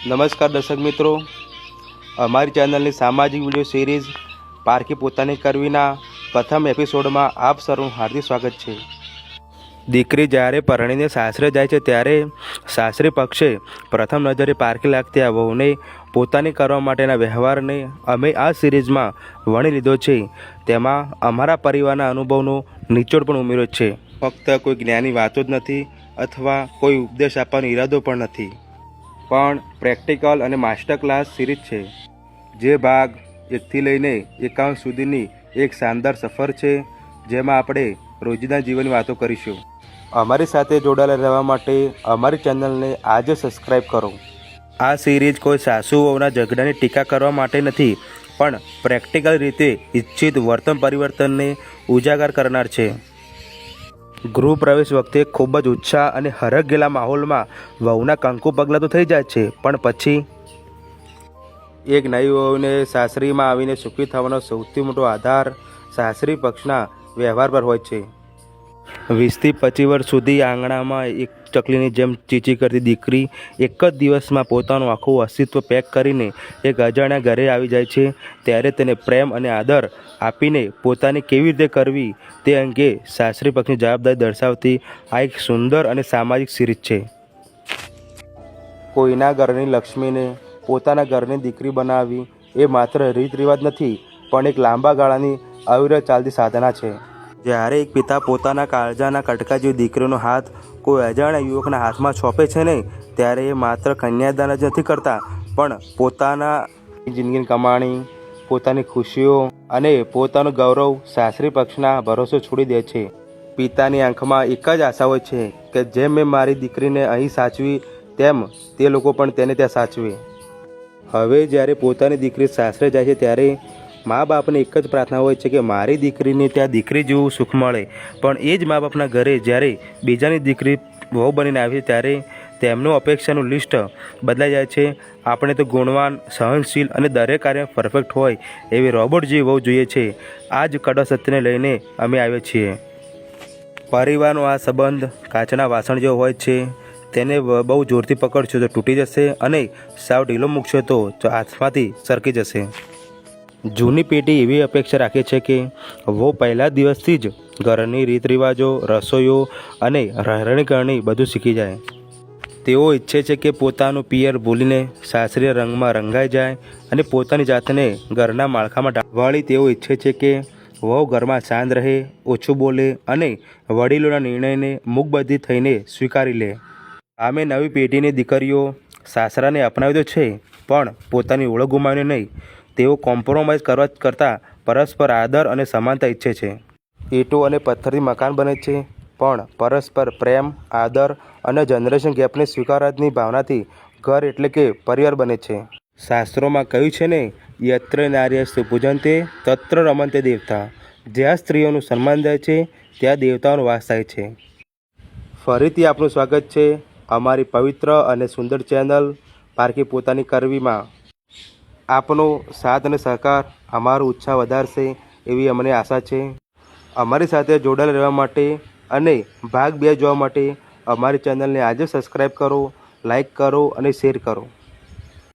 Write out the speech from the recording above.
નમસ્કાર દર્શક મિત્રો, અમારી ચેનલની સામાજિક વિડીયો સિરીઝ પારકી પોતાની કરવીના પ્રથમ એપિસોડમાં આપ સૌનું હાર્દિક સ્વાગત છે। દીકરી જ્યારે પરણીને સાસરે જાય છે ત્યારે સાસરી પક્ષે પ્રથમ નજરે પારકી લાગતી આ વહુને પોતાની કરવા માટેના વ્યવહારને અમે આ સિરીઝમાં વણી લીધો છે। તેમાં અમારા પરિવારના અનુભવનો નિચોડ પણ ઉમેર્યો છે। ફક્ત કોઈ જ્ઞાની વાતો જ નથી અથવા કોઈ ઉપદેશ આપવાનો ઈરાદો પણ નથી, પણ પ્રેક્ટિકલ અને માસ્ટર ક્લાસ સિરીઝ છે। જે ભાગ 1 થી લઈને 51 સુધીની એક શાનદાર સફર છે, જેમાં આપણે રોજિંદા જીવનની વાતો કરીશું। અમારી સાથે જોડાયેલા રહેવા માટે અમારી ચેનલને આજે સબસ્ક્રાઈબ કરો। આ સિરીઝ કોઈ સાસુ વહુના ઝઘડાની ટીકા કરવા માટે નથી, પણ પ્રેક્ટિકલ રીતે ઇચ્છિત વર્તન પરિવર્તનને ઉજાગર કરનાર છે। ગૃહ પ્રવેશ વખતે ખૂબ જ ઉત્સાહ અને હરખઘેલા માહોલમાં વહુના કંકુ પગલાં તો થઈ જાય છે, પણ પછી એક નવી વહુને સાસરીમાં આવીને સુખી થવાનો સૌથી મોટો આધાર સાસરી પક્ષના વ્યવહાર પર હોય છે। 20 થી 25 વર્ષ સુધી આંગણામાં એક ચકલીની જેમ ચીચી કરતી દીકરી એક જ દિવસમાં પોતાનું આખું અસ્તિત્વ પેક કરીને એક અજાણ્યા ઘરે આવી જાય છે, ત્યારે તેને પ્રેમ અને આદર આપીને પોતાની કેવી રીતે કરવી તે અંગે સાસરી પક્ષની જવાબદારી દર્શાવતી આ એક સુંદર અને સામાજિક સિરીઝ છે। કોઈના ઘરની લક્ષ્મીને પોતાના ઘરની દીકરી બનાવવી એ માત્ર રીત રિવાજ નથી, પણ એક લાંબા ગાળાની અવિરત ચાલતી સાધના છે। જ્યારે એક પિતા પોતાના કાળજાના કટકા જેવી દીકરીનો હાથ કોઈ અજાણ્યા યુવકના હાથમાં સોંપે છે ને, ત્યારે એ માત્ર કન્યાદાન જ નથી કરતા, પણ પોતાના જિંદગીની કમાણી, પોતાની ખુશીઓ અને પોતાનું ગૌરવ સાસરી પક્ષના ભરોસે છોડી દે છે। પિતાની આંખમાં એક જ આશા હોય છે કે જેમ મેં મારી દીકરીને અહીં સાચવી, તેમ તે લોકો પણ તેને ત્યાં સાચવે। હવે જ્યારે પોતાની દીકરી સાસરે જાય છે ત્યારે મા બાપને એક જ પ્રાર્થના હોય છે કે મારી દીકરીને ત્યાં દીકરી જેવું સુખ મળે, પણ એ જ મા બાપના ઘરે જ્યારે બીજાની દીકરી વહુ બનીને આવે છે ત્યારે તેમનું અપેક્ષાનું લિસ્ટ બદલાઈ જાય છે। આપણે તો ગુણવાન, સહનશીલ અને દરેક કાર્ય પરફેક્ટ હોય એવી રોબોટ જેવી વહુ જોઈએ છે। આ જ કડક સત્યને લઈને અમે આવ્યા છીએ। પરિવારનો આ સંબંધ કાચના વાસણ જેવો હોય છે, તેને બહુ જોરથી પકડશો તો તૂટી જશે અને સાવ ઢીલો મૂકશો તો હાથમાંથી સરકી જશે। જૂની પેઢી એવી અપેક્ષા રાખે છે કે વહુ પહેલા દિવસથી જ ઘરની રીત રિવાજો, રસોઈઓ અને રહેણી બધું શીખી જાય। તેઓ ઈચ્છે છે કે પોતાનું પિયર ભૂલીને સાસરી રંગમાં રંગાઈ જાય અને પોતાની જાતને ઘરના માળખામાં ઢાળવાળી તેઓ ઈચ્છે છે કે વહુ ઘરમાં શાંત રહે, ઓછું બોલે અને વડીલોના નિર્ણયને મૂકબધિર થઈને સ્વીકારી લે। આમે નવી પેઢીની દીકરીઓ સાસરાને અપનાવી તો છે, પણ પોતાની ઓળખ ગુમાવીને નહીં। તેઓ કોમ્પ્રોમાઇઝ કરવા કરતાં પરસ્પર આદર અને સમાનતા ઈચ્છે છે। ઈંટો અને પથ્થરથી મકાન બને છે, પણ પરસ્પર પ્રેમ, આદર અને જનરેશન ગેપને સ્વીકારવાની ભાવનાથી ઘર એટલે કે પરિવાર બને છે। શાસ્ત્રોમાં કહ્યું છે ને, યત્ર નાર્યસ્તુ પૂજન્તે તત્ર રમન્તે દેવતા। જ્યાં સ્ત્રીઓનું સન્માન થાય છે ત્યાં દેવતાઓનો વાસ થાય છે। ફરીથી આપનું સ્વાગત છે અમારી પવિત્ર અને સુંદર ચેનલ પારકી પોતાની કરવીમાં। આપનો સાથ અને સહકાર અમારો ઉત્સાહ વધારશે એવી અમને આશા છે। અમારી સાથે જોડાયેલા રહેવા માટે અને ભાગ 2 જોવા માટે અમારી ચેનલને આજે સબસ્ક્રાઈબ કરો, લાઈક કરો અને શેર કરો।